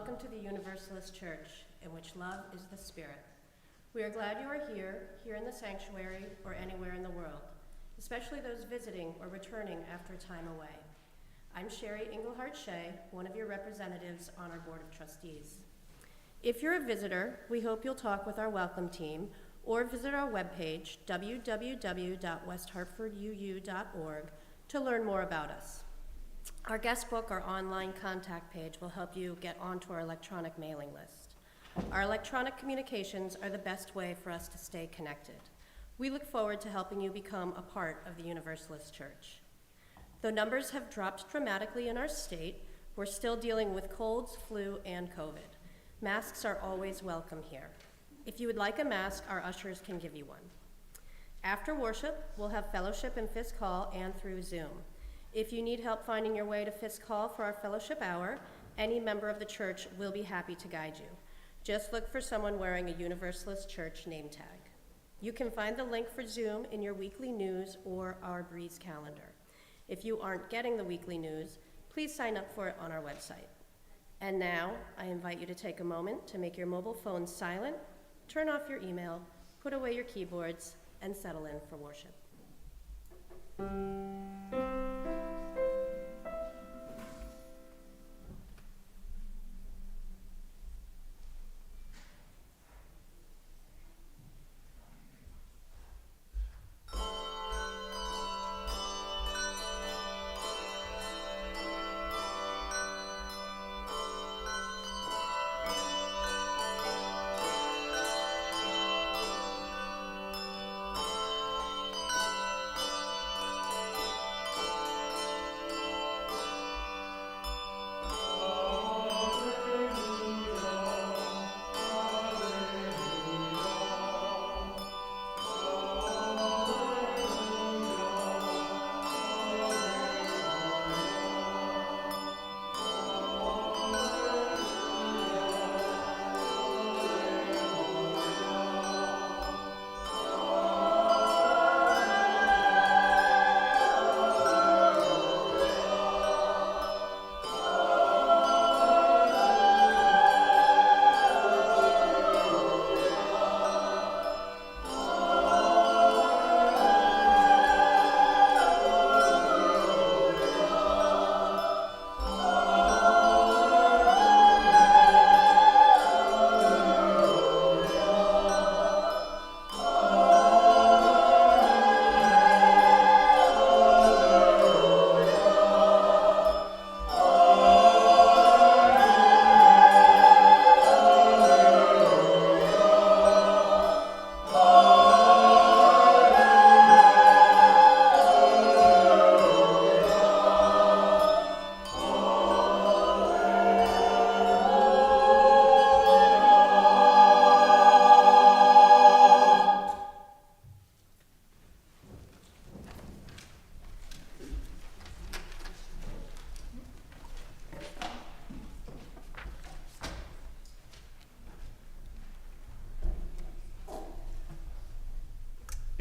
welcome to the Universalist Church, in which love is the spirit. We are glad you are here in the sanctuary, or anywhere in the world, especially those visiting or returning after time away. I'm Sherri Englehart-Shea, one of your representatives on our Board of Trustees. If you're a visitor, we hope you'll talk with our welcome team or visit our webpage, www.westhartforduu.org, to learn more about us. Our guest book or online contact page will help you get onto our electronic mailing list. Our electronic communications are the best way for us to stay connected. We look forward to helping you become a part of the Universalist Church. Though numbers have dropped dramatically in our state, we're still dealing with colds, flu, and COVID. Masks are always welcome here. If you would like a mask, our ushers can give you one. After worship, we'll have fellowship in Fisk Hall and through Zoom. If you need help finding your way to Fisk Hall for our fellowship hour, any member of the church will be happy to guide you. Just look for someone wearing a Universalist Church name tag. You can find the link for Zoom in your weekly news or our Breeze calendar. If you aren't getting the weekly news, please sign up for it on our website. And now, I invite you to take a moment to make your mobile phones silent, turn off your email, put away your keyboards, and settle in for worship.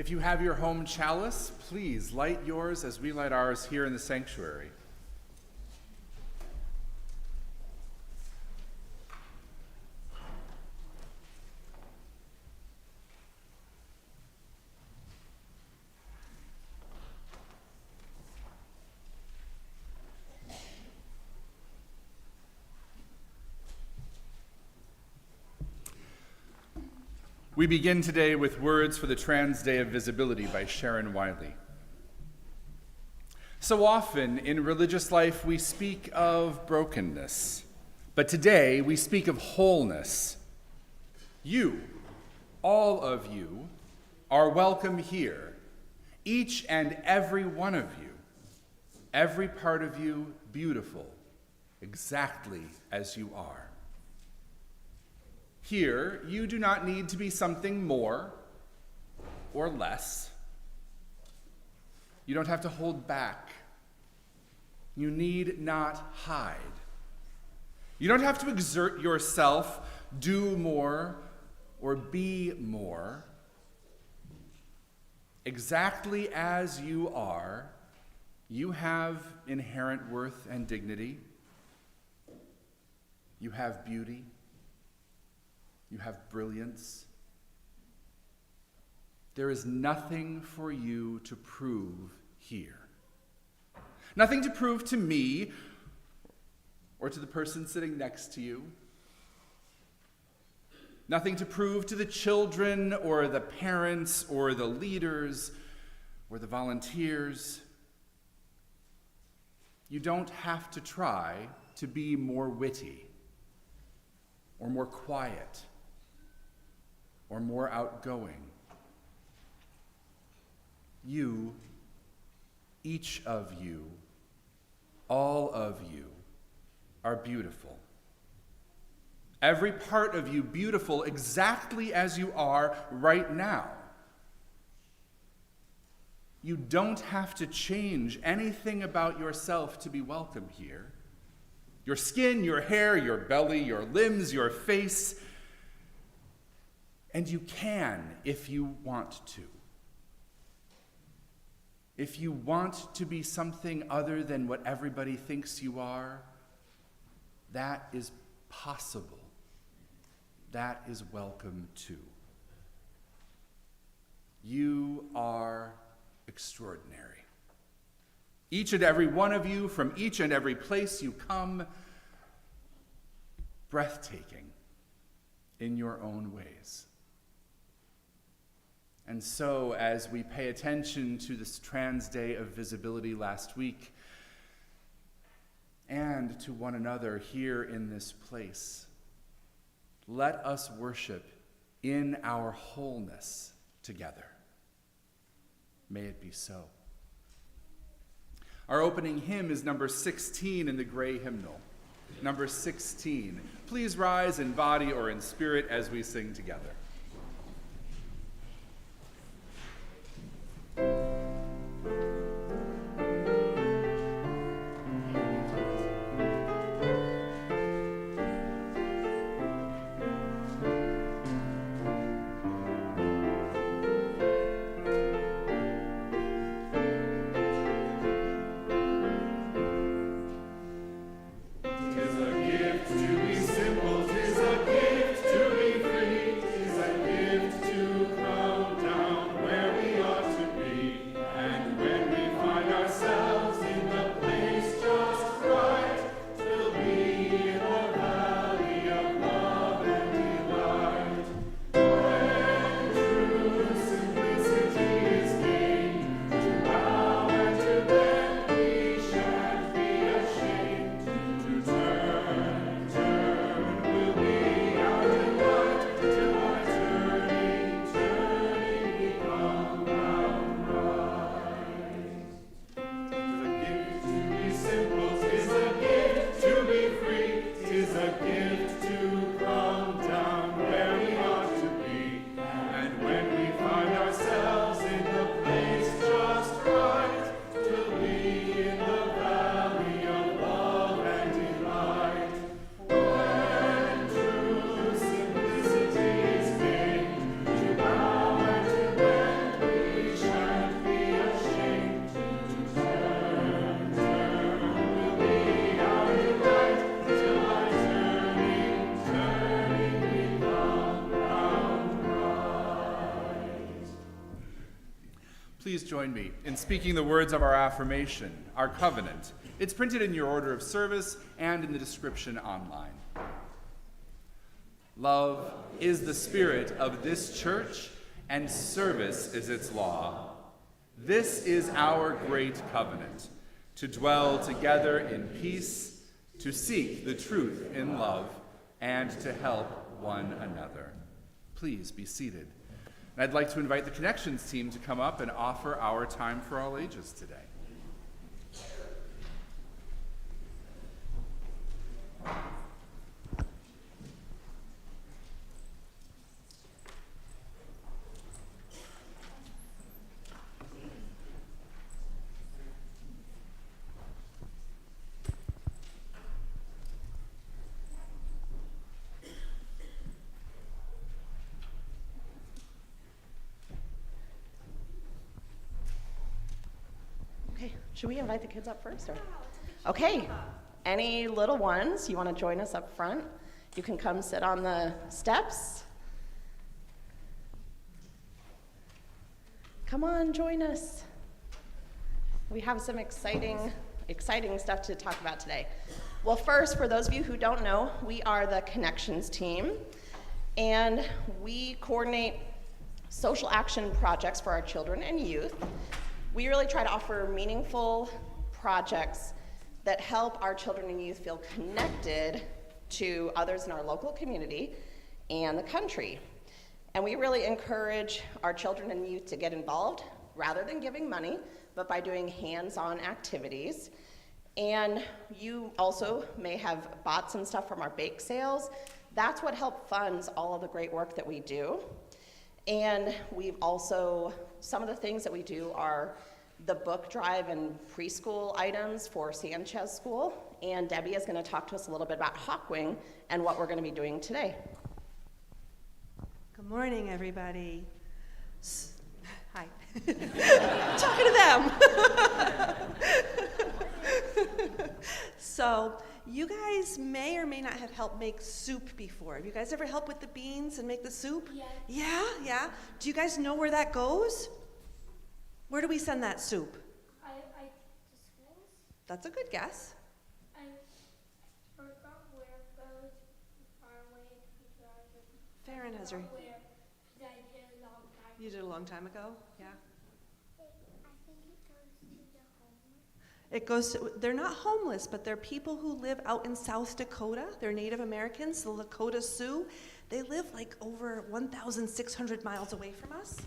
If you have your home chalice, please light yours as we light ours here in the sanctuary. We begin today with words for the Trans Day of Visibility by Sharon Wiley. So often in religious life we speak of brokenness, but today we speak of wholeness. You, all of you, are welcome here, each and every one of you, every part of you beautiful, exactly as you are. Here, you do not need to be something more or less. You don't have to hold back. You need not hide. You don't have to exert yourself, do more, or be more. Exactly as you are, you have inherent worth and dignity. You have beauty. You have brilliance. There is nothing for you to prove here. Nothing to prove to me or to the person sitting next to you. Nothing to prove to the children or the parents or the leaders or the volunteers. You don't have to try to be more witty or more quiet or more outgoing. You, each of you, all of you, are beautiful. Every part of you beautiful exactly as you are right now. You don't have to change anything about yourself to be welcome here. Your skin, your hair, your belly, your limbs, your face. And you can if you want to. If you want to be something other than what everybody thinks you are, that is possible. That is welcome too. You are extraordinary. Each and every one of you, from each and every place you come, breathtaking in your own ways. And so, as we pay attention to this Trans Day of Visibility last week, and to one another here in this place, let us worship in our wholeness together. May it be so. Our opening hymn is number 16 in the gray hymnal. Number 16. Please rise in body or in spirit as we sing together. Please join me in speaking the words of our affirmation, our covenant. It's printed in your order of service and in the description online. Love is the spirit of this church, and service is its law. This is our great covenant, to dwell together in peace, to seek the truth in love, and to help one another. Please be seated. And I'd like to invite the Connections team to come up and offer our time for all ages today. Should we invite the kids up first? Or? Okay. any little ones, you want to join us up front, you can come sit on the steps. Come on, join us. We have some exciting stuff to talk about today. Well, first, for those of you who don't know, we are the Connections team, and we coordinate social action projects for our children and youth. We really try to offer meaningful projects that help our children and youth feel connected to others in our local community and the country. And we really encourage our children and youth to get involved rather than giving money, but by doing hands-on activities. And you also may have bought some stuff from our bake sales. That's what helps funds all of the great work that we do. And we've also, some of the things that we do are the book drive and preschool items for Sanchez School. And Debbie is going to talk to us a little bit about Hawkwing and what we're going to be doing today. Good morning, everybody. Hi. Talking to them. So, you guys may or may not have helped make soup before. Have you guys ever helped with the beans and make the soup? Yeah. Yeah? Do you guys know where that goes? Where do we send that soup? The schools. That's a good guess. I forgot where it goes far away because Farron has her. where I did a long time. You did a long time ago? Yeah. I think it goes to the homeless. They're not homeless, but they're people who live out in South Dakota. They're Native Americans, the Lakota Sioux. They live like over 1,600 miles away from us.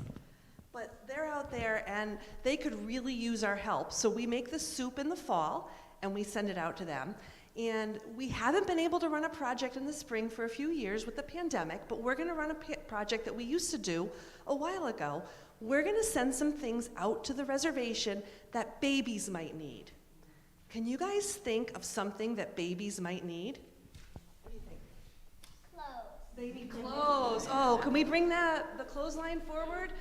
But they're out there and they could really use our help. So we make the soup in the fall and we send it out to them. And we haven't been able to run a project in the spring for a few years with the pandemic, but we're gonna run a project that we used to do a while ago. We're gonna send some things out to the reservation that babies might need. Can you guys think of something that babies might need? What do you think? Clothes. Baby clothes. Oh, can we bring the clothesline forward?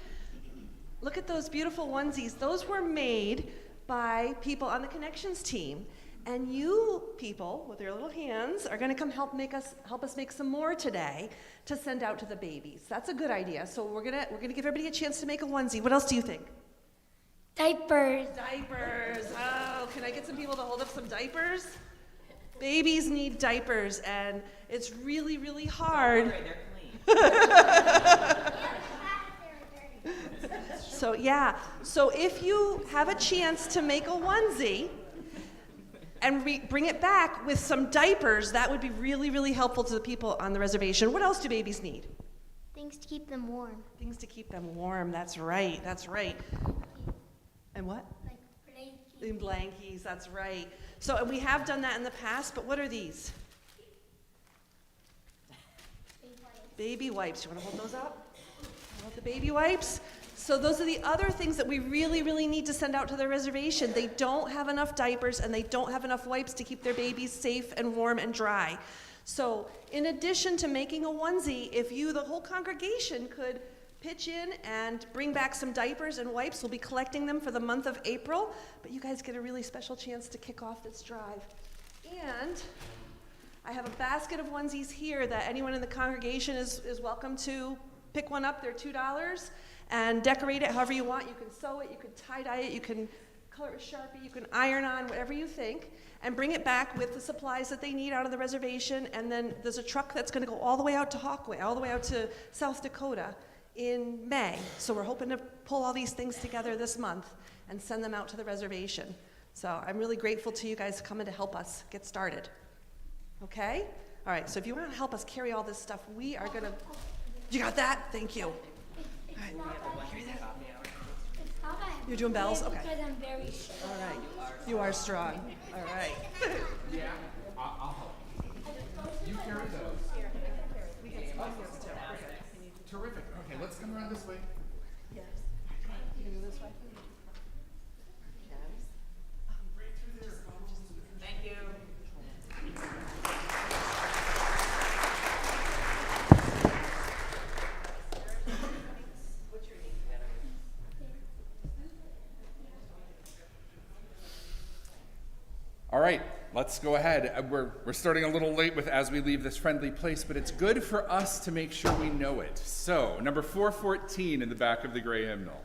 Look at those beautiful onesies. Those were made by people on the Connections team. And you people with your little hands are gonna come help us make some more today to send out to the babies. That's a good idea. So we're gonna give everybody a chance to make a onesie. What else do you think? Diapers. Diapers. Oh, can I get some people to hold up some diapers? Babies need diapers, and it's really, really hard. They're clean. So yeah, so if you have a chance to make a onesie and bring it back with some diapers, that would be really, really helpful to the people on the reservation. What else do babies need? Things to keep them warm. Things to keep them warm, that's right. And what? Like blankets. And blankies, that's right. So and we have done that in the past, but what are these? Baby wipes. You want to hold those up? The baby wipes. So those are the other things that we really, really need to send out to the reservation. They don't have enough diapers and they don't have enough wipes to keep their babies safe and warm and dry. So in addition to making a onesie, if you, the whole congregation, could pitch in and bring back some diapers and wipes, we'll be collecting them for the month of April, but you guys get a really special chance to kick off this drive. And I have a basket of onesies here that anyone in the congregation is welcome to pick one up. They're $2 and decorate it however you want. You can sew it, you can tie-dye it, you can color it with Sharpie, you can iron on, whatever you think, and bring it back with the supplies that they need out of the reservation. And then there's a truck that's gonna go all the way out to Hawkwing, all the way out to South Dakota in May. So we're hoping to pull all these things together this month and send them out to the reservation. So I'm really grateful to you guys coming to help us get started. Okay? All right, so if you want to help us carry all this stuff, we are gonna, you got that? Thank you. It's not that You're doing bells? Okay. because I'm very strong. All right. You are strong. All right. Yeah, I'll help you. You carry those. Terrific. Okay, let's come around this way. Yes. You can go this way. Right through there. Thank you. What's your name? All right, let's go ahead. We're starting a little late with As We Leave This Friendly Place, but it's good for us to make sure we know it. So, number 414 in the back of the gray hymnal.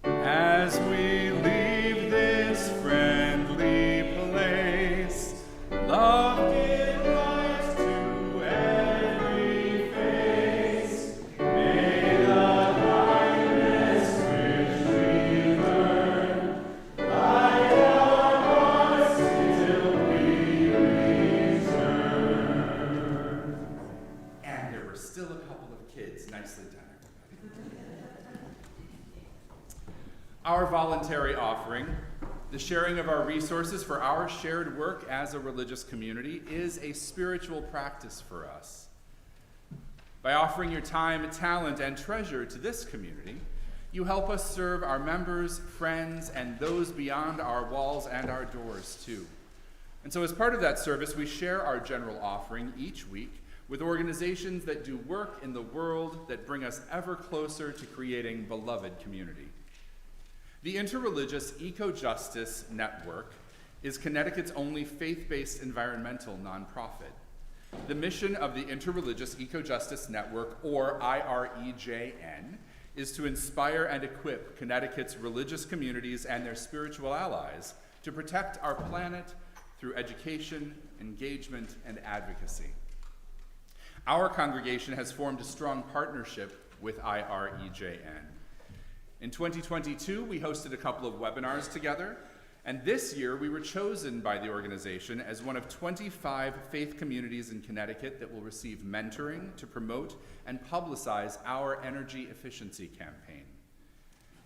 As we leave this friendly place, love give rise to every face. May the kindness which we learn light our hearts till we return. And there were still a couple of kids. Nicely done, everybody. Our voluntary offering, the sharing of our resources for our shared work as a religious community, is a spiritual practice for us. By offering your time, talent, and treasure to this community, you help us serve our members, friends, and those beyond our walls and our doors, too. And so as part of that service, we share our general offering each week with organizations that do work in the world that bring us ever closer to creating beloved community. The Interreligious Eco-Justice Network is Connecticut's only faith-based environmental nonprofit. The mission of the Interreligious Eco-Justice Network, or IREJN, is to inspire and equip Connecticut's religious communities and their spiritual allies to protect our planet through education, engagement, and advocacy. Our congregation has formed a strong partnership with IREJN. In 2022, we hosted a couple of webinars together, and this year we were chosen by the organization as one of 25 faith communities in Connecticut that will receive mentoring to promote and publicize our energy efficiency campaign.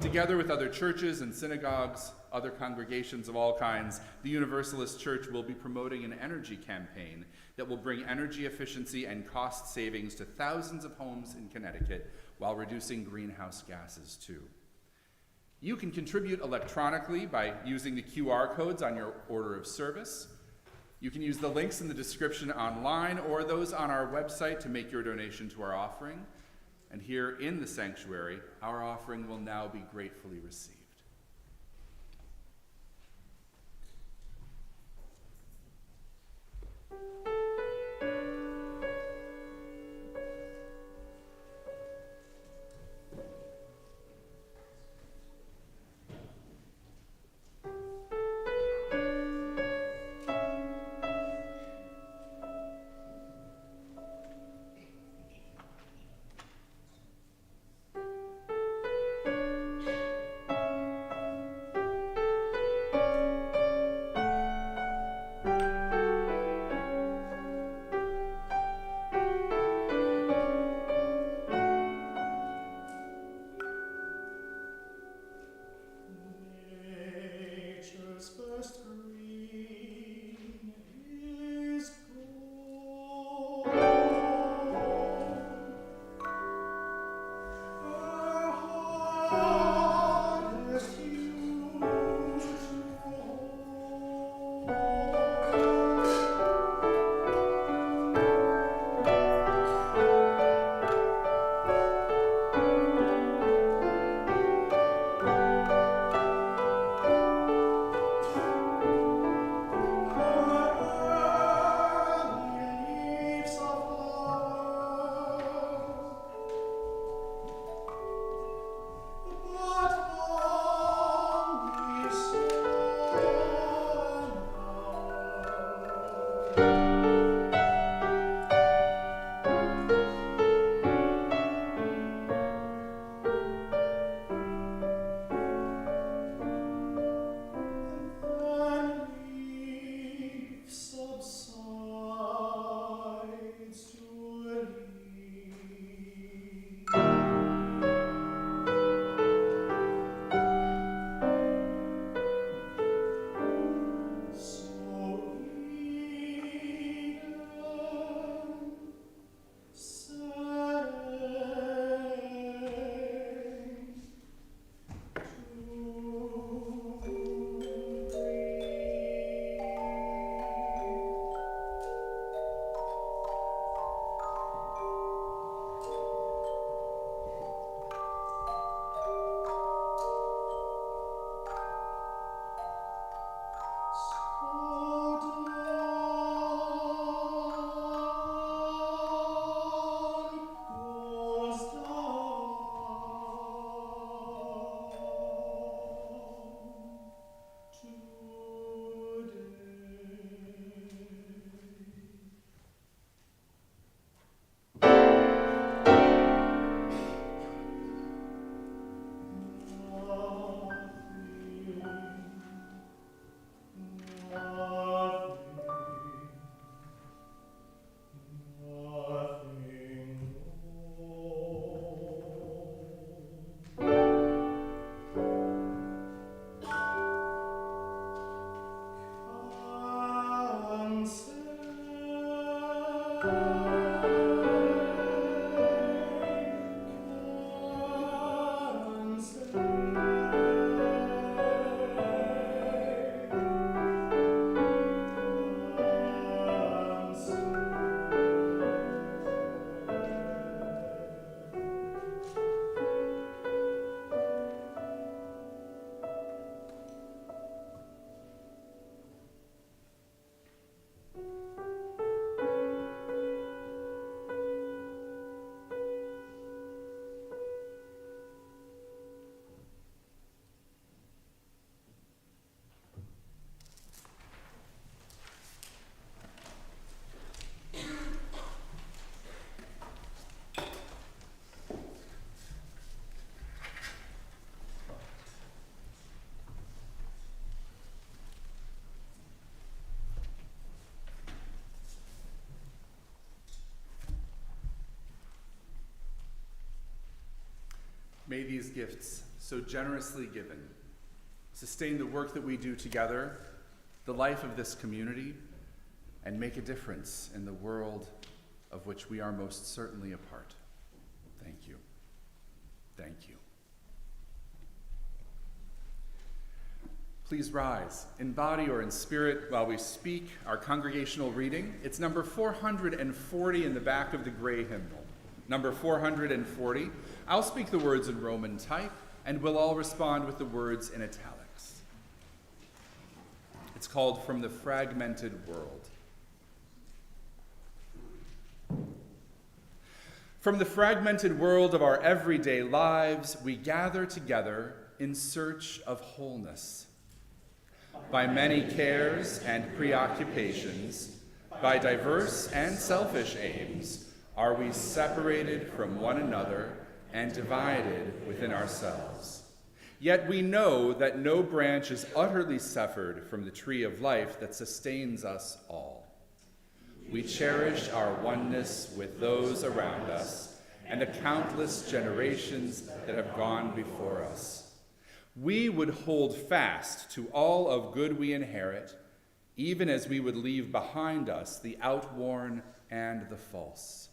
Together with other churches and synagogues, other congregations of all kinds, the Universalist Church will be promoting an energy campaign that will bring energy efficiency and cost savings to thousands of homes in Connecticut while reducing greenhouse gases too. You can contribute electronically by using the QR codes on your order of service. You can use the links in the description online or those on our website to make your donation to our offering. And here in the sanctuary, our offering will now be gratefully received. may these gifts, so generously given, sustain the work that we do together, the life of this community, and make a difference in the world of which we are most certainly a part. Thank you. Thank you. Please rise in body or in spirit while we speak our congregational reading. It's number 440 in the back of the gray hymnal. Number 440. I'll speak the words in Roman type, and we'll all respond with the words in italics. It's called From the Fragmented World. From the fragmented world of our everyday lives, we gather together in search of wholeness. By many cares and preoccupations, by diverse and selfish aims, are we separated from one another and divided within ourselves. Yet we know that no branch is utterly severed from the tree of life that sustains us all. We cherish our oneness with those around us and the countless generations that have gone before us. We would hold fast to all of good we inherit, even as we would leave behind us the outworn and the false.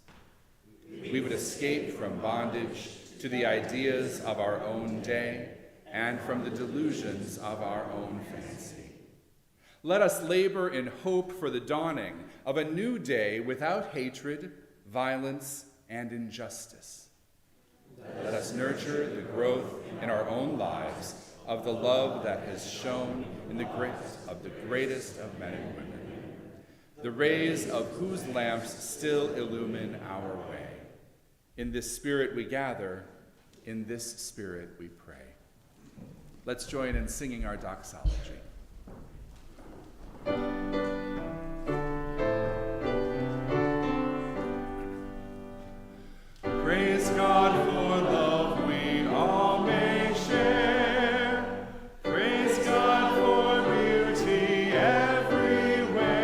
We would escape from bondage to the ideas of our own day and from the delusions of our own fancy. Let us labor in hope for the dawning of a new day without hatred, violence, and injustice. Let us nurture the growth in our own lives of the love that has shone in the greatest of men and women, the rays of whose lamps still illumine our way. In this spirit we gather, in this spirit we pray. Let's join in singing our Doxology. Praise God for love we all may share. Praise God for beauty everywhere.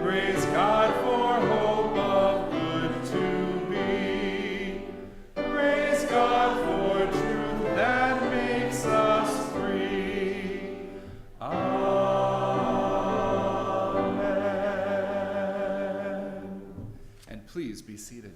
Praise God for hope of good to be. Praise God for truth that makes us free. Amen. And please be seated.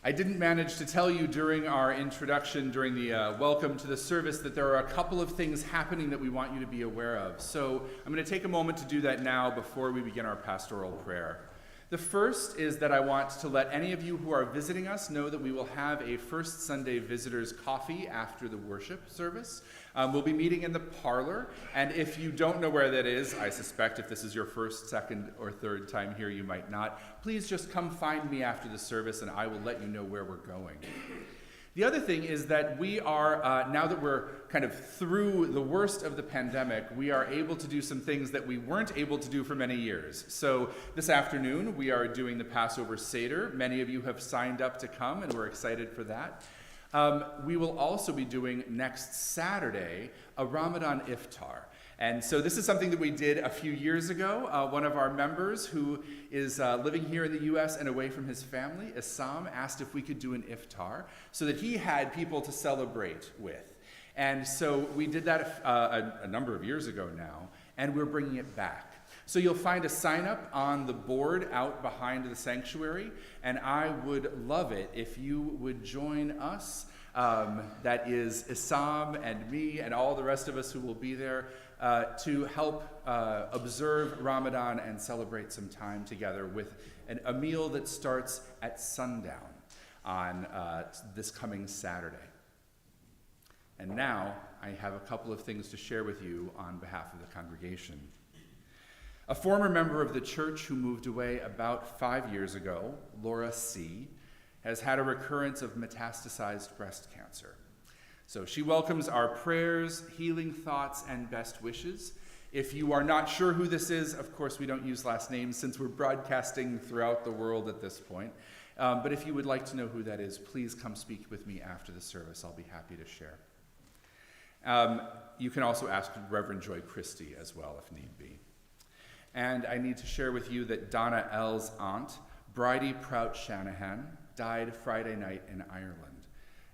I didn't manage to tell you during our introduction, during the welcome to the service, that there are a couple of things happening that we want you to be aware of. So I'm going to take a moment to do that now before we begin our pastoral prayer. The first is that I want to let any of you who are visiting us know that we will have a First Sunday Visitors Coffee after the worship service. We'll be meeting in the parlor, and if you don't know where that is, I suspect if this is your first, second, or third time here, you might not. Please just come find me after the service, and I will let you know where we're going. The other thing is that we are, now that we're kind of through the worst of the pandemic, we are able to do some things that we weren't able to do for many years. So this afternoon, we are doing the Passover Seder. Many of you have signed up to come, and we're excited for that. We will also be doing next Saturday a Ramadan Iftar. And so this is something that we did a few years ago. One of our members who is living here in the U.S. and away from his family, Issam, asked if we could do an iftar so that he had people to celebrate with. And so we did that a number of years ago now, and we're bringing it back. So you'll find a sign up on the board out behind the sanctuary, and I would love it if you would join us. That is Issam and me and all the rest of us who will be there to help observe Ramadan and celebrate some time together with a meal that starts at sundown on this coming Saturday. And now I have a couple of things to share with you on behalf of the congregation. A former member of the church who moved away about 5 years ago, Laura C., has had a recurrence of metastasized breast cancer. So she welcomes our prayers, healing thoughts, and best wishes. If you are not sure who this is, of course we don't use last names since we're broadcasting throughout the world at this point. But if you would like to know who that is, please come speak with me after the service. I'll be happy to share. You can also ask Reverend Joy Christie as well if need be. And I need to share with you that Donna L's aunt, Bridie Prout Shanahan, died Friday night in Ireland.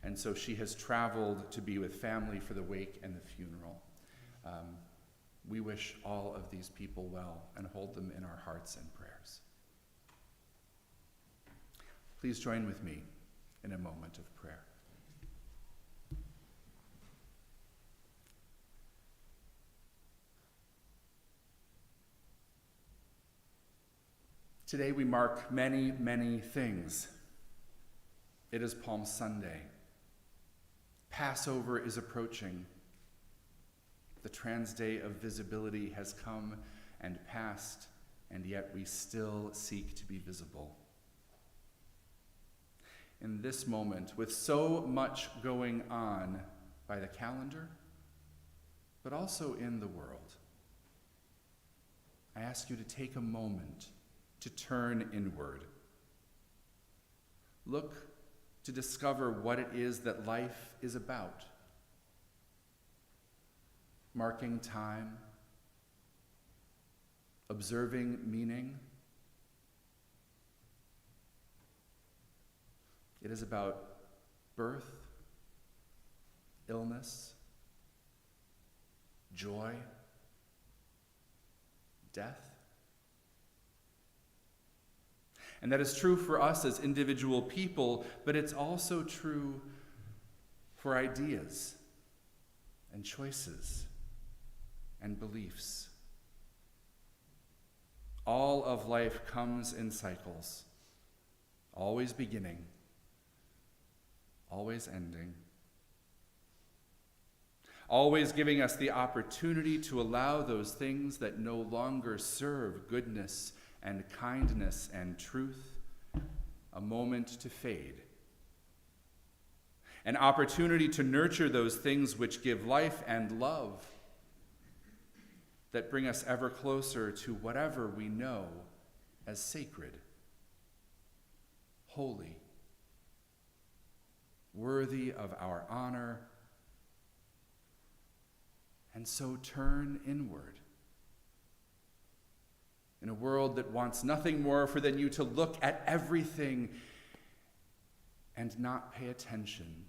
And so she has traveled to be with family for the wake and the funeral. We wish all of these people well and hold them in our hearts and prayers. Please join with me in a moment of prayer. Today we mark many, many things. It is Palm Sunday. Passover is approaching. The trans day of visibility has come and passed, and yet we still seek to be visible. In this moment, with so much going on by the calendar, but also in the world, I ask you to take a moment to turn inward. Look to discover what it is that life is about. Marking time, observing meaning. It is about birth, illness, joy, death. And that is true for us as individual people, but it's also true for ideas and choices and beliefs. All of life comes in cycles, always beginning, always ending, always giving us the opportunity to allow those things that no longer serve goodness and kindness and truth a moment to fade. An opportunity to nurture those things which give life and love, that bring us ever closer to whatever we know as sacred, holy, worthy of our honor, and so turn inward. In a world that wants nothing more for than you to look at everything and not pay attention,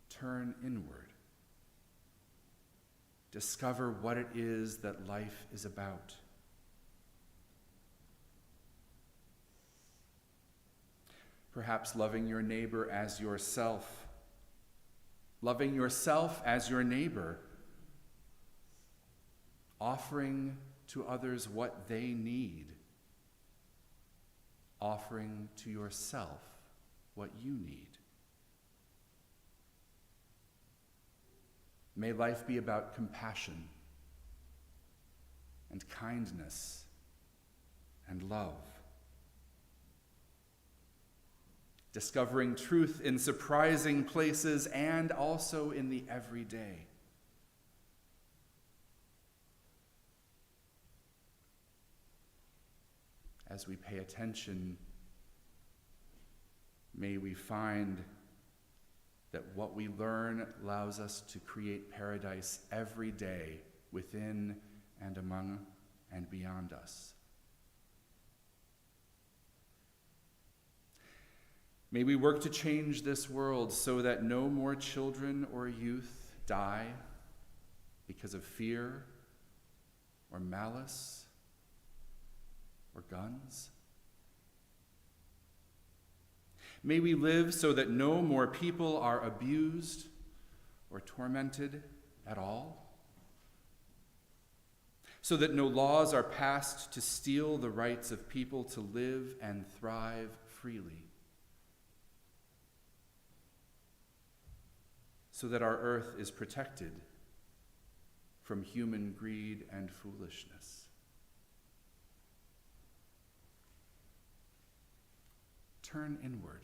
turn inward. Discover what it is that life is about. Perhaps loving your neighbor as yourself. Loving yourself as your neighbor. Offering to others what they need. Offering to yourself what you need. May life be about compassion and kindness and love. Discovering truth in surprising places and also in the everyday. As we pay attention, may we find that what we learn allows us to create paradise every day within and among and beyond us. May we work to change this world so that no more children or youth die because of fear or malice or guns. May we live so that no more people are abused or tormented at all. So that no laws are passed to steal the rights of people to live and thrive freely. So that our earth is protected from human greed and foolishness. Turn inward.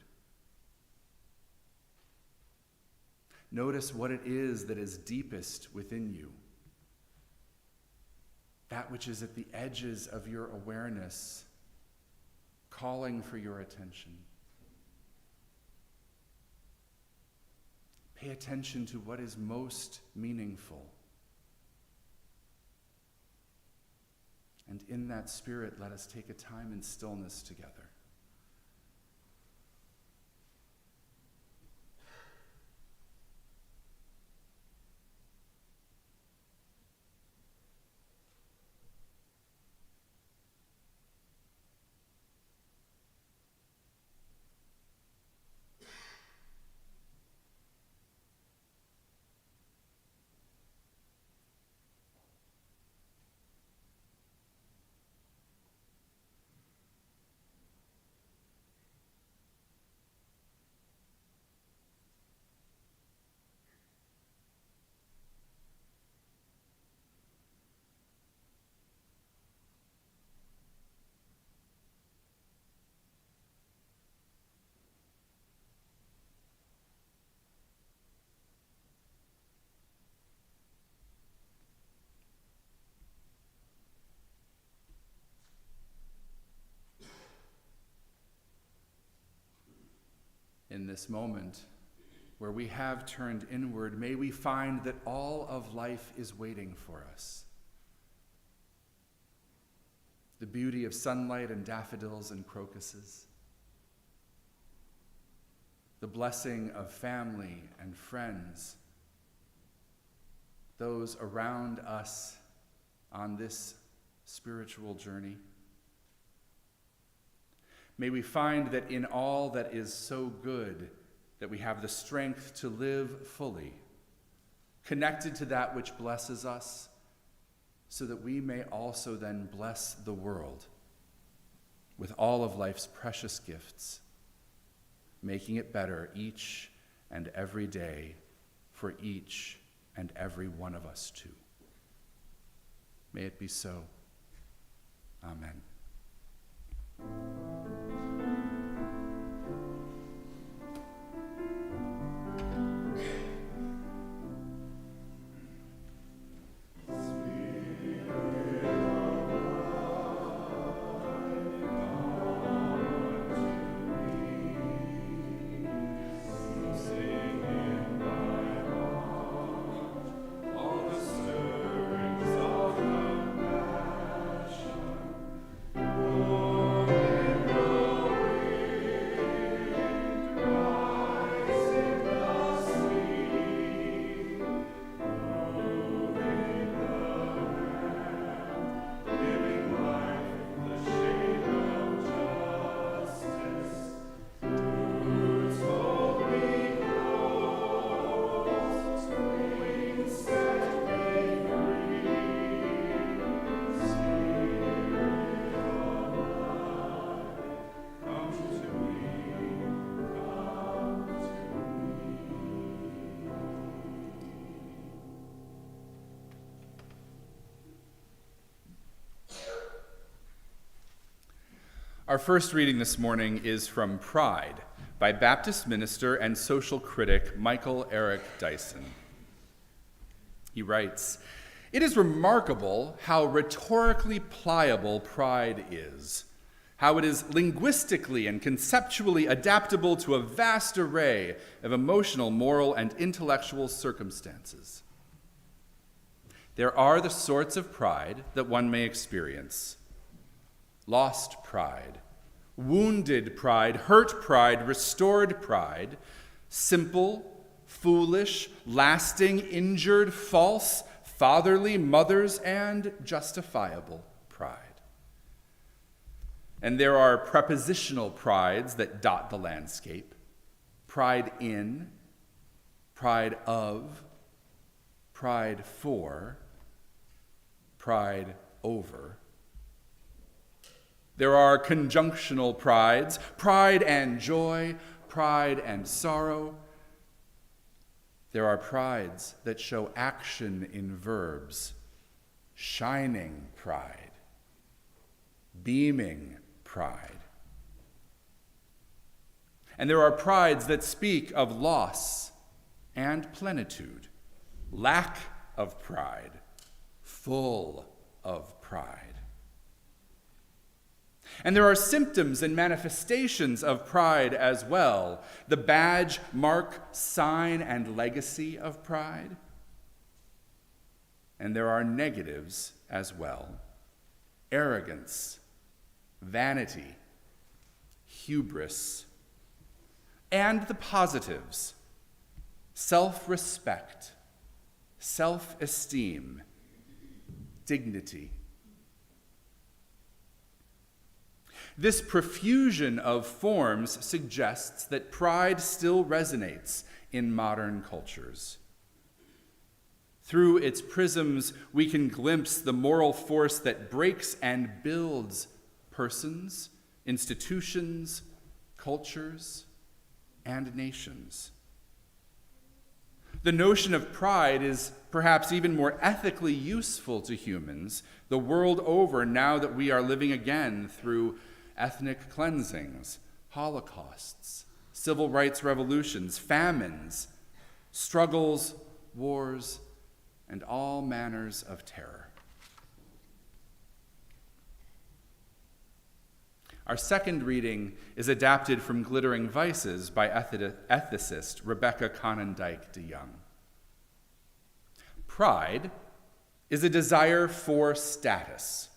Notice what it is that is deepest within you. That which is at the edges of your awareness, calling for your attention. Pay attention to what is most meaningful. And in that spirit, let us take a time in stillness together. In this moment where we have turned inward, may we find that all of life is waiting for us. The beauty of sunlight and daffodils and crocuses, the blessing of family and friends, those around us on this spiritual journey. May we find that in all that is so good, that we have the strength to live fully, connected to that which blesses us, so that we may also then bless the world with all of life's precious gifts, making it better each and every day for each and every one of us too. May it be so. Amen. Our first reading this morning is from Pride by Baptist minister and social critic Michael Eric Dyson. He writes, "It is remarkable how rhetorically pliable pride is, how it is linguistically and conceptually adaptable to a vast array of emotional, moral, and intellectual circumstances. There are the sorts of pride that one may experience: lost pride, wounded pride, hurt pride, restored pride, simple, foolish, lasting, injured, false, fatherly, mothers, and justifiable pride. And there are prepositional prides that dot the landscape: pride in, pride of, pride for, pride over. There are conjunctional prides: pride and joy, pride and sorrow. There are prides that show action in verbs: shining pride, beaming pride. And there are prides that speak of loss and plenitude, lack of pride, full of pride. And there are symptoms and manifestations of pride as well: the badge, mark, sign, and legacy of pride. And there are negatives as well: arrogance, vanity, hubris, and the positives: self-respect, self-esteem, dignity. This profusion of forms suggests that pride still resonates in modern cultures. Through its prisms, we can glimpse the moral force that breaks and builds persons, institutions, cultures, and nations. The notion of pride is perhaps even more ethically useful to humans the world over now that we are living again through ethnic cleansings, holocausts, civil rights revolutions, famines, struggles, wars, and all manners of terror. Our second reading is adapted from Glittering Vices by ethicist Rebecca Conondike DeYoung. Pride is a desire for status.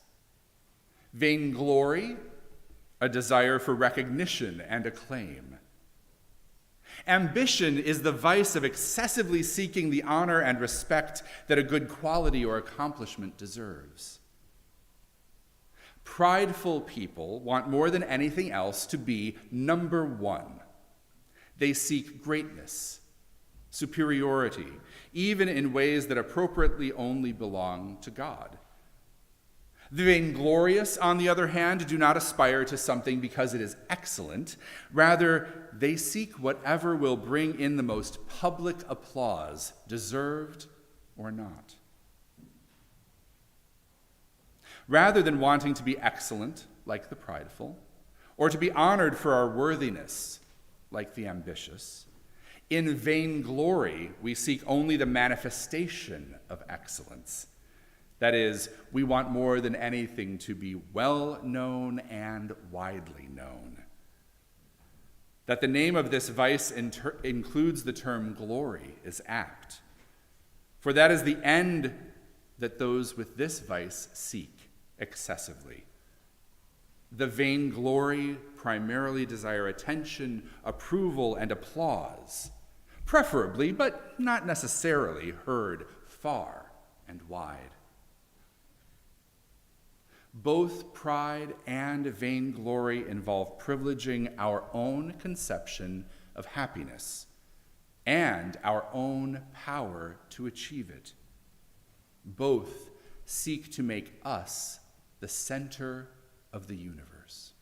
Vainglory, a desire for recognition and acclaim. Ambition is the vice of excessively seeking the honor and respect that a good quality or accomplishment deserves. Prideful people want more than anything else to be number one. They seek greatness, superiority, even in ways that appropriately only belong to God. The vainglorious, on the other hand, do not aspire to something because it is excellent. Rather, they seek whatever will bring in the most public applause, deserved or not. Rather than wanting to be excellent, like the prideful, or to be honored for our worthiness, like the ambitious, in vainglory we seek only the manifestation of excellence. That is, we want more than anything to be well known and widely known. That the name of this vice includes the term glory is apt, for that is the end that those with this vice seek excessively. The vainglory primarily desire attention, approval, and applause, preferably, but not necessarily, heard far and wide. Both pride and vainglory involve privileging our own conception of happiness and our own power to achieve it. Both seek to make us the center of the universe.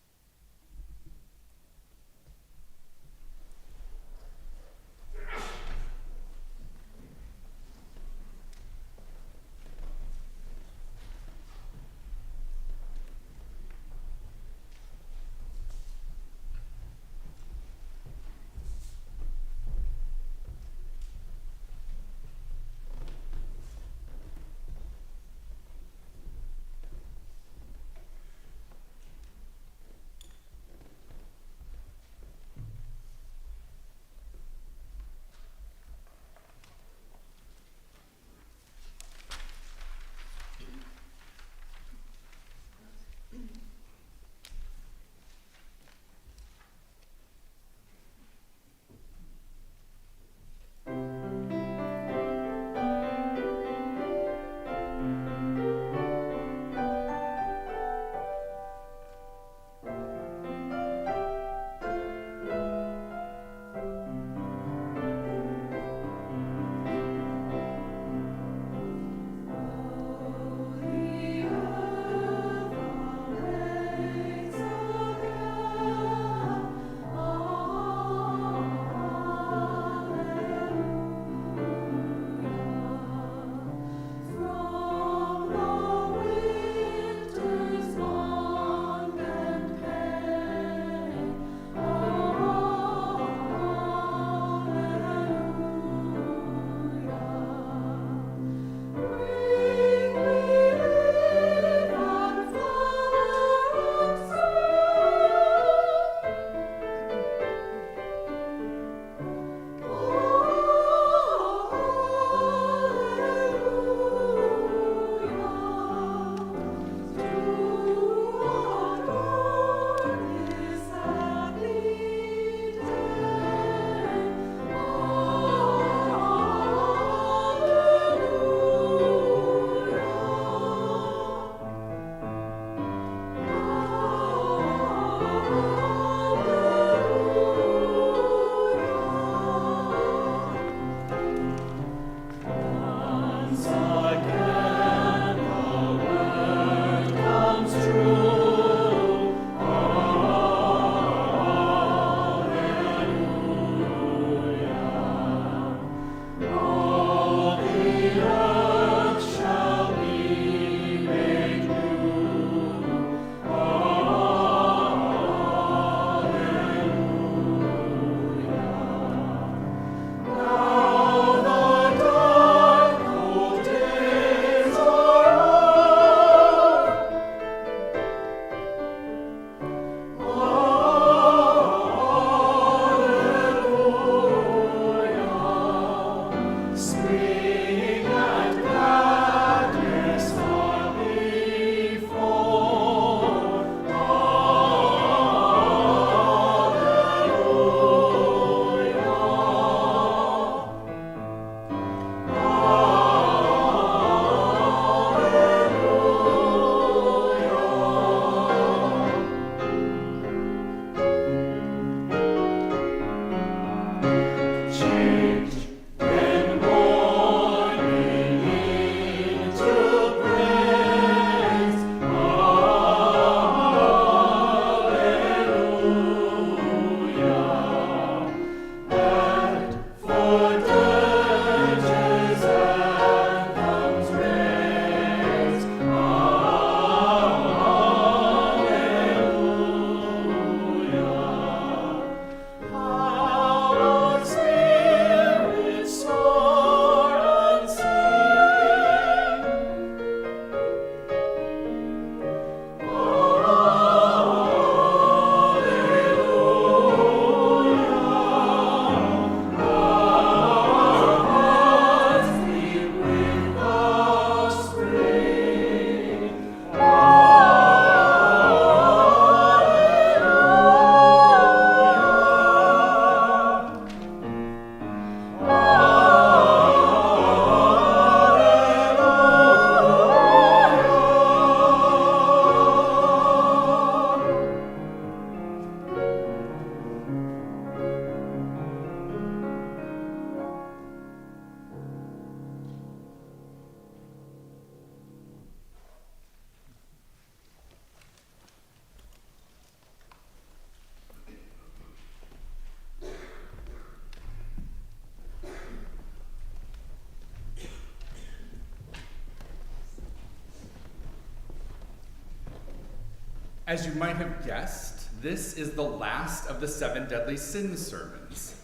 As you might have guessed, this is the last of the 7 deadly sin sermons.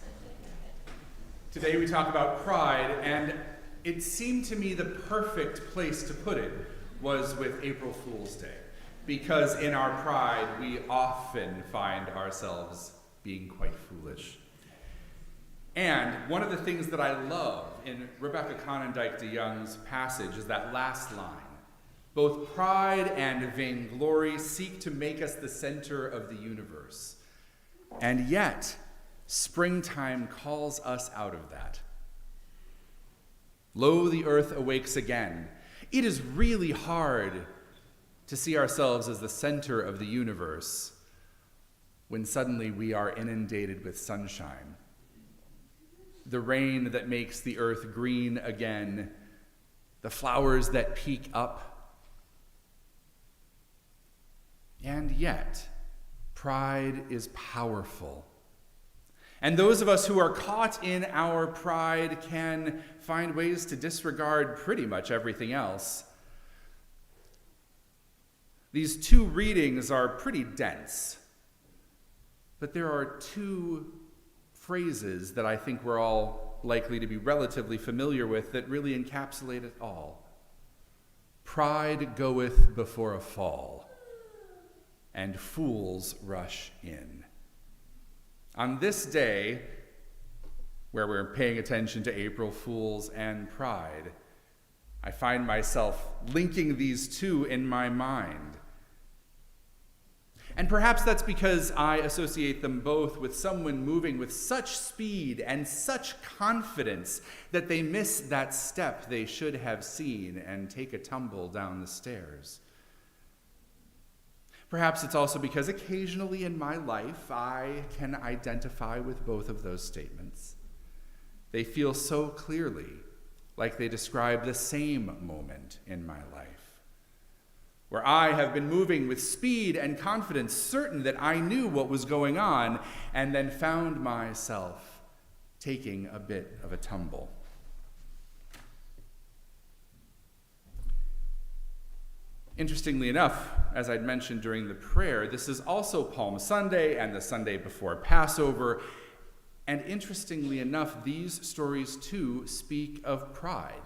Today we talk about pride, and it seemed to me the perfect place to put it was with April Fool's Day, because in our pride we often find ourselves being quite foolish. And one of the things that I love in Rebecca Conondike de Young's passage is that last line. Both pride and vainglory seek to make us the center of the universe. And yet, springtime calls us out of that. Lo, the earth awakes again. It is really hard to see ourselves as the center of the universe when suddenly we are inundated with sunshine. The rain that makes the earth green again, the flowers that peek up. And yet, pride is powerful. And those of us who are caught in our pride can find ways to disregard pretty much everything else. These 2 readings are pretty dense, but there are 2 phrases that I think we're all likely to be relatively familiar with that really encapsulate it all. Pride goeth before a fall, and fools rush in. On this day, where we're paying attention to April Fools and pride, I find myself linking these 2 in my mind. And perhaps that's because I associate them both with someone moving with such speed and such confidence that they miss that step they should have seen and take a tumble down the stairs. Perhaps it's also because occasionally in my life I can identify with both of those statements. They feel so clearly like they describe the same moment in my life, where I have been moving with speed and confidence, certain that I knew what was going on, and then found myself taking a bit of a tumble. Interestingly enough, as I'd mentioned during the prayer, this is also Palm Sunday and the Sunday before Passover. And interestingly enough, these stories too speak of pride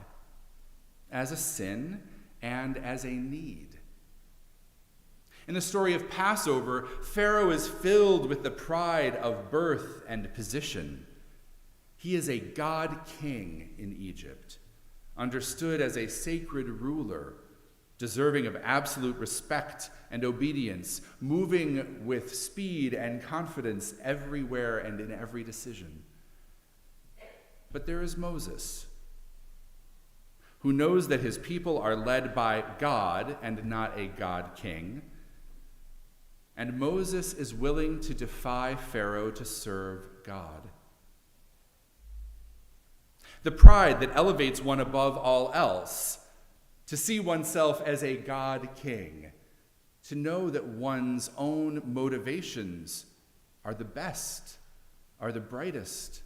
as a sin and as a need. In the story of Passover, Pharaoh is filled with the pride of birth and position. He is a god king in Egypt, understood as a sacred ruler, deserving of absolute respect and obedience, moving with speed and confidence everywhere and in every decision. But there is Moses, who knows that his people are led by God and not a god king, and Moses is willing to defy Pharaoh to serve God. The pride that elevates one above all else, to see oneself as a god king, to know that one's own motivations are the best, are the brightest,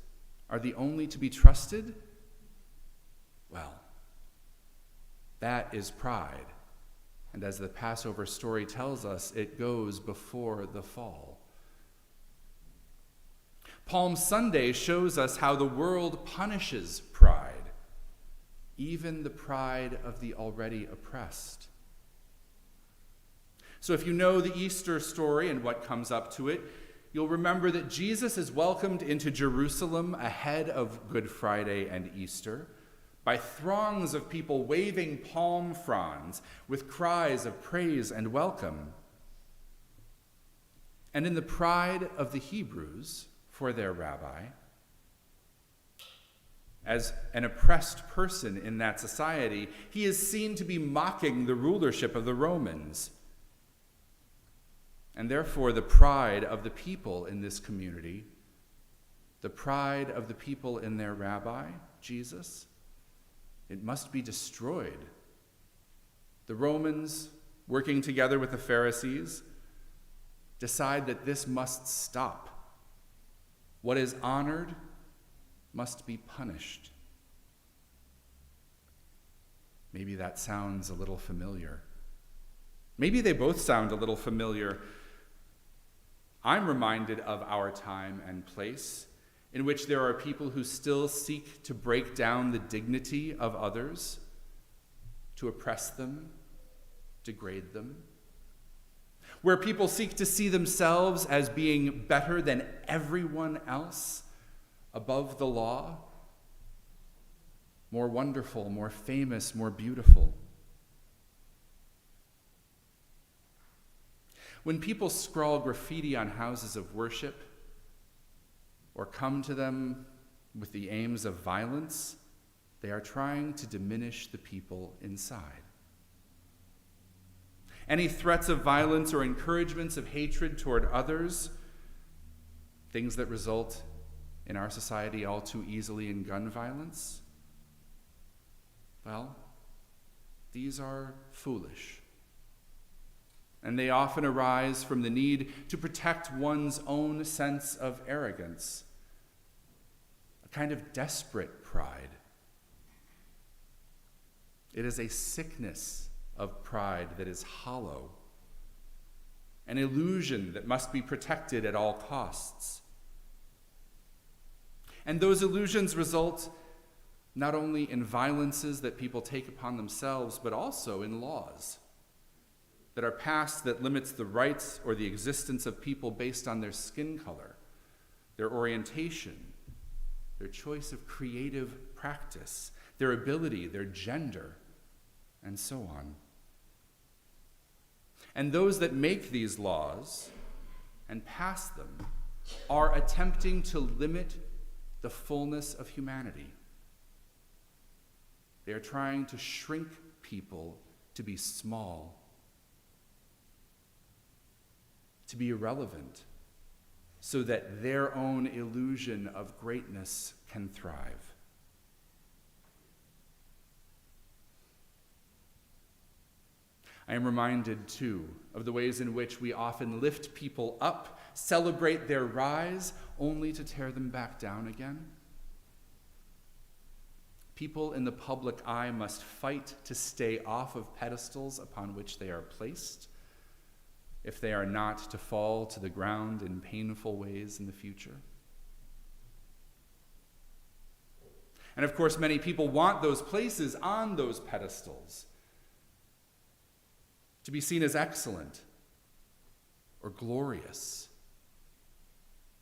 are the only to be trusted? Well, that is pride. And as the Passover story tells us, it goes before the fall. Palm Sunday shows us how the world punishes pride, even the pride of the already oppressed. So if you know the Easter story and what comes up to it, you'll remember that Jesus is welcomed into Jerusalem ahead of Good Friday and Easter by throngs of people waving palm fronds with cries of praise and welcome. And in the pride of the Hebrews for their rabbi, as an oppressed person in that society, he is seen to be mocking the rulership of the Romans. And therefore, the pride of the people in this community, the pride of the people in their rabbi, Jesus, it must be destroyed. The Romans, working together with the Pharisees, decide that this must stop. What is honored must be punished. Maybe that sounds a little familiar. Maybe they both sound a little familiar. I'm reminded of our time and place in which there are people who still seek to break down the dignity of others, to oppress them, degrade them, where people seek to see themselves as being better than everyone else, above the law, more wonderful, more famous, more beautiful. When people scrawl graffiti on houses of worship or come to them with the aims of violence, they are trying to diminish the people inside. Any threats of violence or encouragements of hatred toward others, things that result in our society all too easily in gun violence, well, these are foolish. And they often arise from the need to protect one's own sense of arrogance, a kind of desperate pride. It is a sickness of pride that is hollow, an illusion that must be protected at all costs. And those illusions result not only in violences that people take upon themselves, but also in laws that are passed that limits the rights or the existence of people based on their skin color, their orientation, their choice of creative practice, their ability, their gender, and so on. And those that make these laws and pass them are attempting to limit the fullness of humanity. They are trying to shrink people to be small, to be irrelevant, so that their own illusion of greatness can thrive. I am reminded, too, of the ways in which we often lift people up, celebrate their rise, only to tear them back down again. People in the public eye must fight to stay off of pedestals upon which they are placed, if they are not to fall to the ground in painful ways in the future. And of course, many people want those places on those pedestals to be seen as excellent or glorious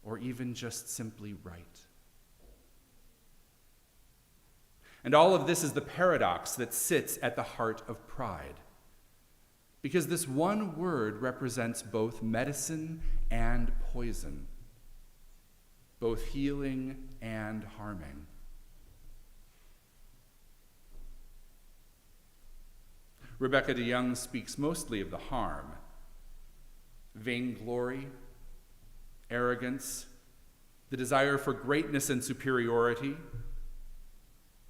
or even just simply right. And all of this is the paradox that sits at the heart of pride. Because this one word represents both medicine and poison, both healing and harming. Rebecca DeYoung speaks mostly of the harm, vainglory, arrogance, the desire for greatness and superiority,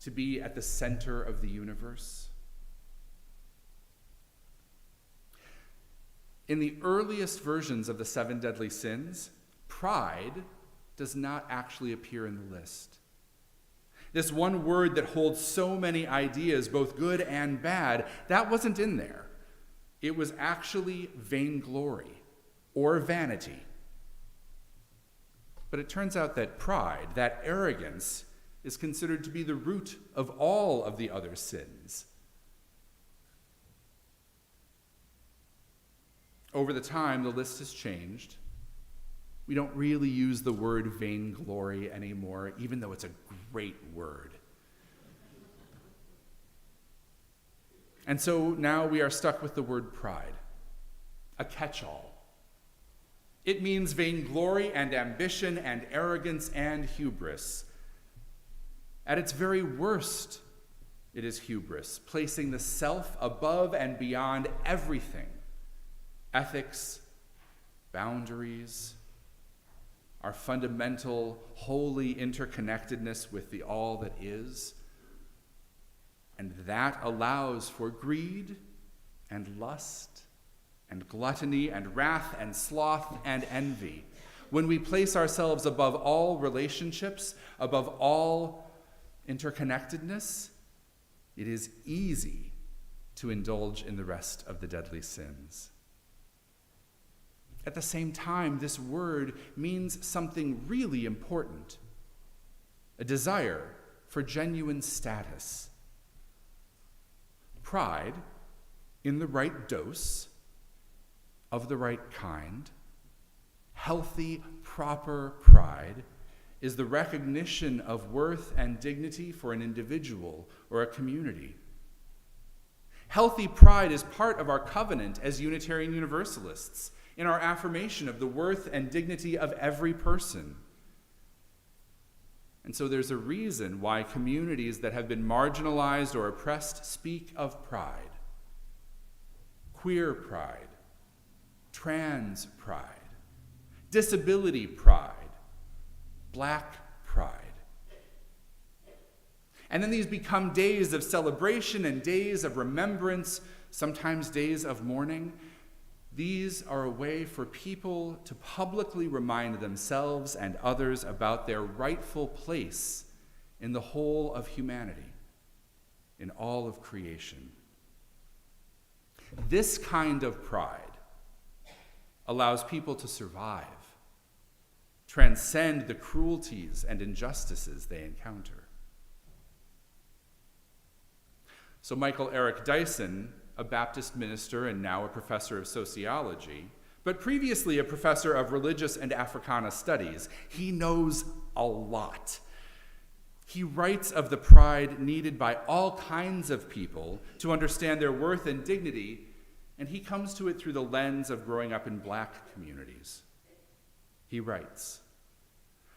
to be at the center of the universe. In the earliest versions of the 7 deadly sins, pride does not actually appear in the list. This one word that holds so many ideas, both good and bad, that wasn't in there. It was actually vainglory or vanity. But it turns out that pride, that arrogance, is considered to be the root of all of the other sins. Over the time, the list has changed. We don't really use the word vainglory anymore, even though it's a great word. And so now we are stuck with the word pride, a catch-all. It means vainglory and ambition and arrogance and hubris. At its very worst, it is hubris, placing the self above and beyond everything. Ethics, boundaries, our fundamental, holy interconnectedness with the all that is. And that allows for greed and lust and gluttony and wrath and sloth and envy. When we place ourselves above all relationships, above all interconnectedness, it is easy to indulge in the rest of the deadly sins. At the same time, this word means something really important, a desire for genuine status. Pride, in the right dose, of the right kind, healthy, proper pride, is the recognition of worth and dignity for an individual or a community. Healthy pride is part of our covenant as Unitarian Universalists, in our affirmation of the worth and dignity of every person. And so there's a reason why communities that have been marginalized or oppressed speak of pride. Queer pride, trans pride, disability pride, Black pride. And then these become days of celebration and days of remembrance, sometimes days of mourning. These are a way for people to publicly remind themselves and others about their rightful place in the whole of humanity, in all of creation. This kind of pride allows people to survive, transcend the cruelties and injustices they encounter. So Michael Eric Dyson, a Baptist minister and now a professor of sociology, but previously a professor of religious and Africana studies, he knows a lot. He writes of the pride needed by all kinds of people to understand their worth and dignity, and he comes to it through the lens of growing up in Black communities. He writes,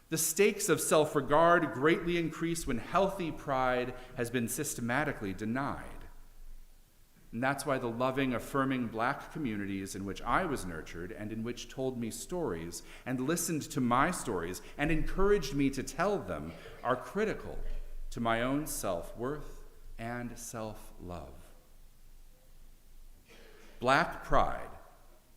"The stakes of self-regard greatly increase when healthy pride has been systematically denied. And that's why the loving, affirming Black communities in which I was nurtured and in which told me stories and listened to my stories and encouraged me to tell them are critical to my own self-worth and self-love. Black pride,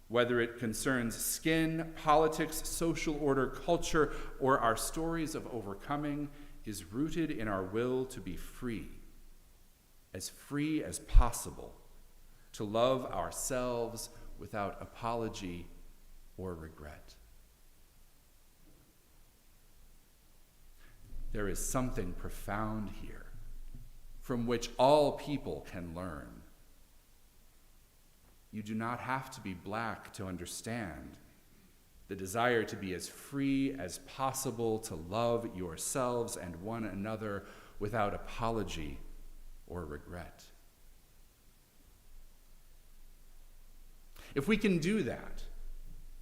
whether it concerns skin, politics, social order, culture, or our stories of overcoming, is rooted in our will to be free as possible, to love ourselves without apology or regret." There is something profound here from which all people can learn. You do not have to be Black to understand the desire to be as free as possible, to love yourselves and one another without apology or regret. If we can do that,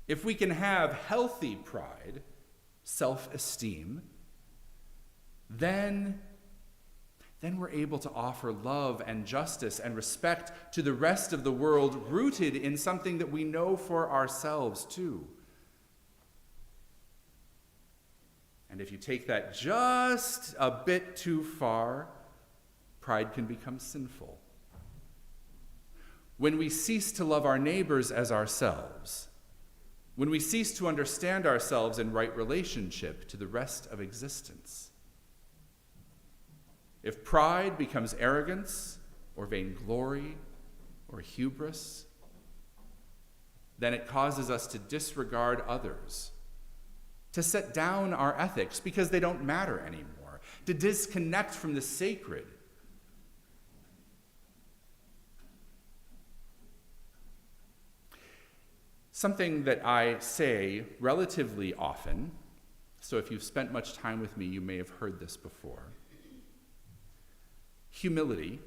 if we can have healthy pride, self-esteem, then we're able to offer love and justice and respect to the rest of the world, rooted in something that we know for ourselves too. And if you take that just a bit too far, pride can become sinful. When we cease to love our neighbors as ourselves, when we cease to understand ourselves in right relationship to the rest of existence. If pride becomes arrogance or vainglory or hubris, then it causes us to disregard others, to set down our ethics because they don't matter anymore, to disconnect from the sacred. Something that I say relatively often, so if you've spent much time with me, you may have heard this before. Humility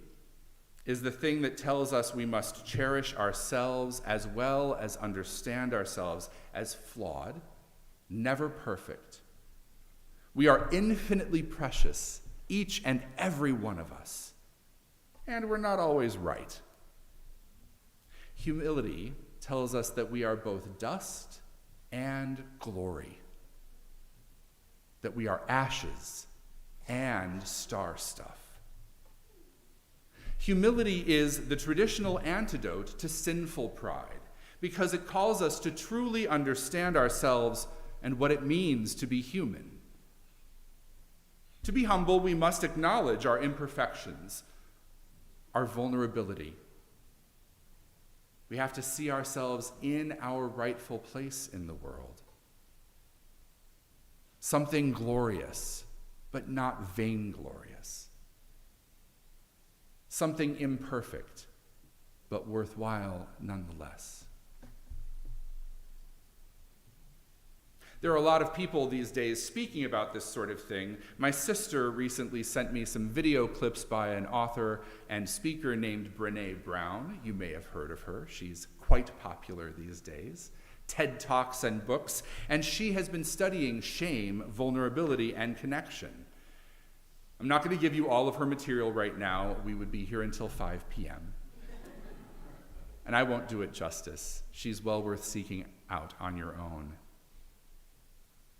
is the thing that tells us we must cherish ourselves as well as understand ourselves as flawed, never perfect. We are infinitely precious, each and every one of us, and we're not always right. Humility tells us that we are both dust and glory, that we are ashes and star stuff. Humility is the traditional antidote to sinful pride because it calls us to truly understand ourselves and what it means to be human. To be humble, we must acknowledge our imperfections, our vulnerability, We have to see ourselves in our rightful place in the world. Something glorious, but not vainglorious. Something imperfect, but worthwhile nonetheless. There are a lot of people these days speaking about this sort of thing. My sister recently sent me some video clips by an author and speaker named Brené Brown. You may have heard of her. She's quite popular these days. TED Talks and books, and she has been studying shame, vulnerability, and connection. I'm not going to give you all of her material right now. We would be here until 5 p.m. And I won't do it justice. She's well worth seeking out on your own.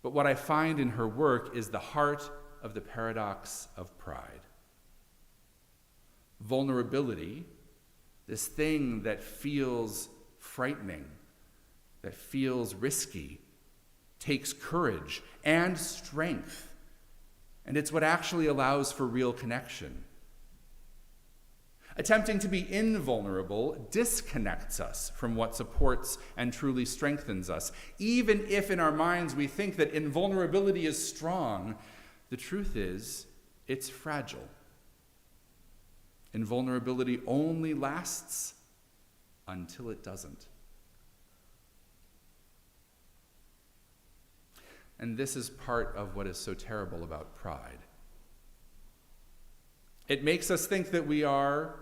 But what I find in her work is the heart of the paradox of pride. Vulnerability, this thing that feels frightening, that feels risky, takes courage and strength, and it's what actually allows for real connection. Attempting to be invulnerable disconnects us from what supports and truly strengthens us. Even if in our minds we think that invulnerability is strong, the truth is it's fragile. Invulnerability only lasts until it doesn't. And this is part of what is so terrible about pride. It makes us think that we are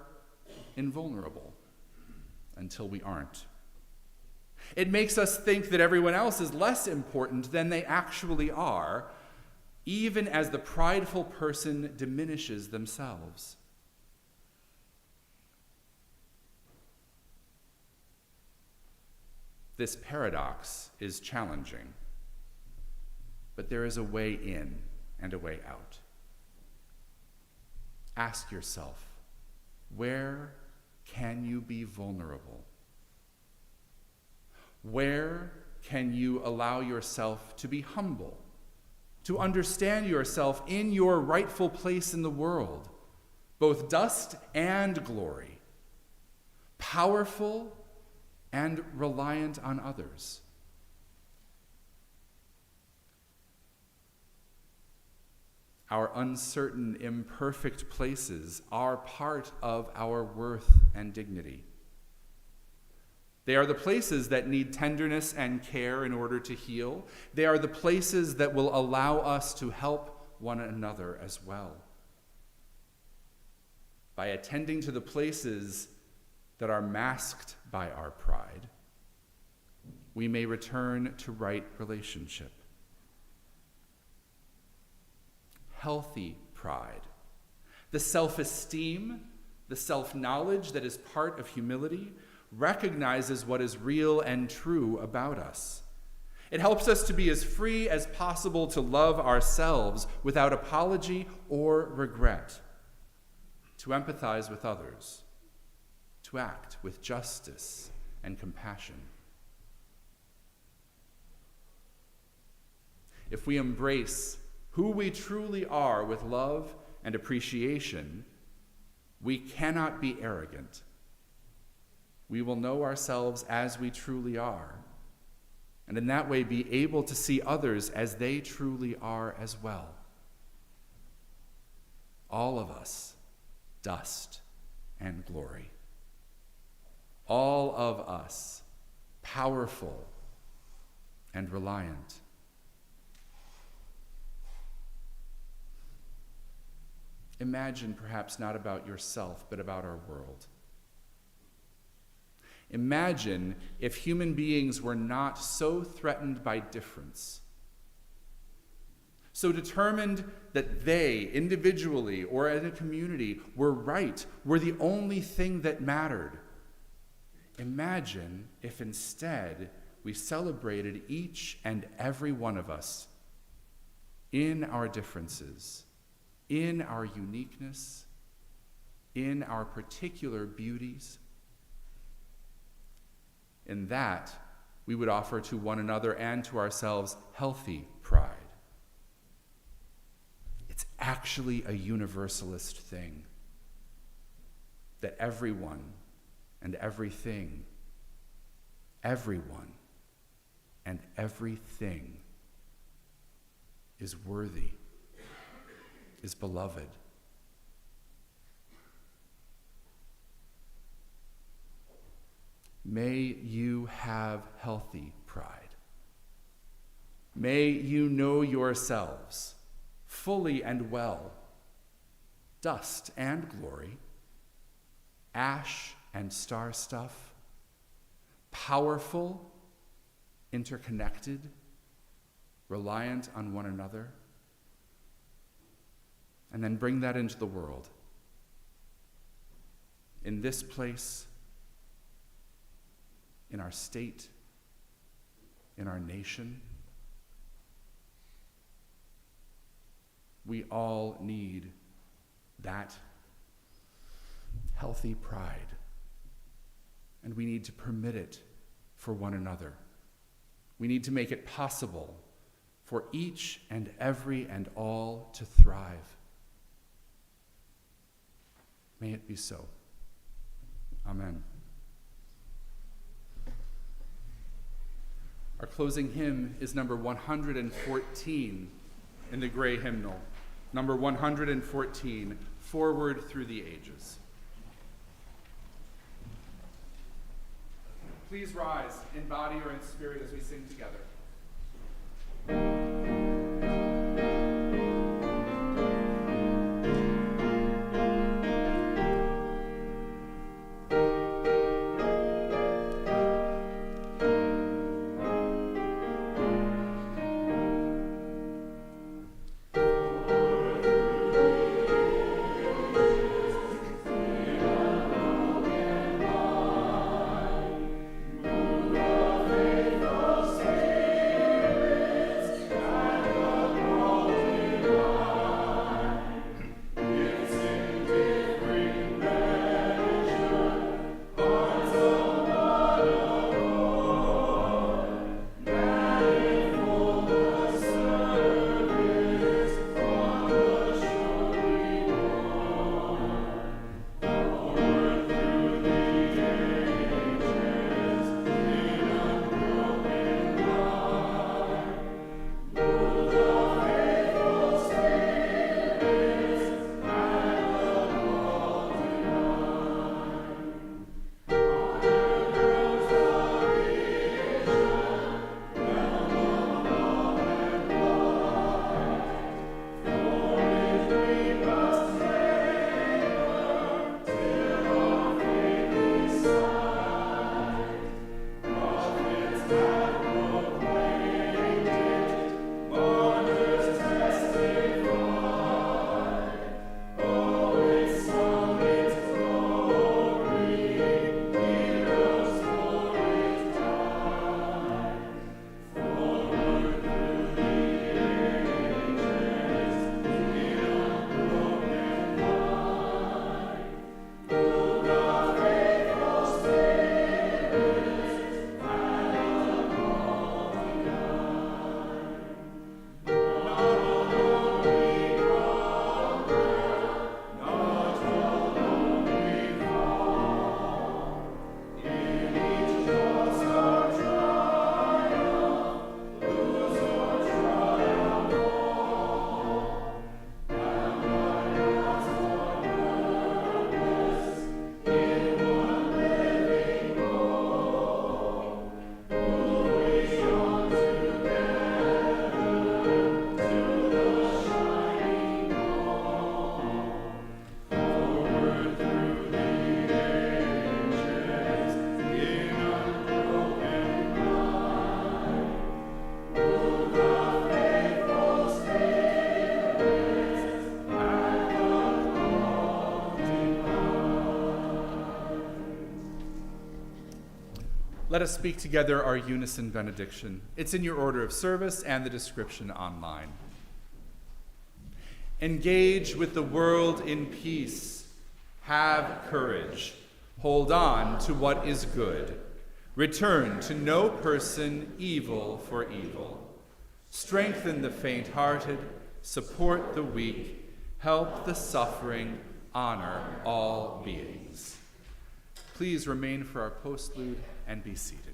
invulnerable until we aren't. It makes us think that everyone else is less important than they actually are, even as the prideful person diminishes themselves. This paradox is challenging, but there is a way in and a way out. Ask yourself, where can you be vulnerable? Where can you allow yourself to be humble, to understand yourself in your rightful place in the world, both dust and glory, powerful and reliant on others? Our uncertain, imperfect places are part of our worth and dignity. They are the places that need tenderness and care in order to heal. They are the places that will allow us to help one another as well. By attending to the places that are masked by our pride, we may return to right relationship. Healthy pride, the self-esteem, the self-knowledge that is part of humility, recognizes what is real and true about us. It helps us to be as free as possible to love ourselves without apology or regret, to empathize with others, to act with justice and compassion. If we embrace who we truly are with love and appreciation, we cannot be arrogant. We will know ourselves as we truly are, and in that way be able to see others as they truly are as well. All of us, dust and glory. All of us, powerful and reliant. Imagine perhaps not about yourself, but about our world. Imagine if human beings were not so threatened by difference, so determined that they, individually or as a community, were right, were the only thing that mattered. Imagine if instead we celebrated each and every one of us in our differences, in our uniqueness, in our particular beauties. In that, we would offer to one another and to ourselves healthy pride. It's actually a universalist thing that everyone and everything everyone and everything is worthy, is beloved. May you have healthy pride. May you know yourselves fully and well, dust and glory, ash and star stuff, powerful, interconnected, reliant on one another, and then bring that into the world. In this place, in our state, in our nation, we all need that healthy pride, and we need to permit it for one another. We need to make it possible for each and every and all to thrive. May it be so. Amen. Our closing hymn is number 114 in the gray hymnal. Number 114, Forward Through the Ages. Please rise in body or in spirit as we sing together. Let us speak together our unison benediction. It's in your order of service and the description online. Engage with the world in peace. Have courage. Hold on to what is good. Return to no person evil for evil. Strengthen the faint-hearted. Support the weak. Help the suffering. Honor all beings. Please remain for our postlude and be seated.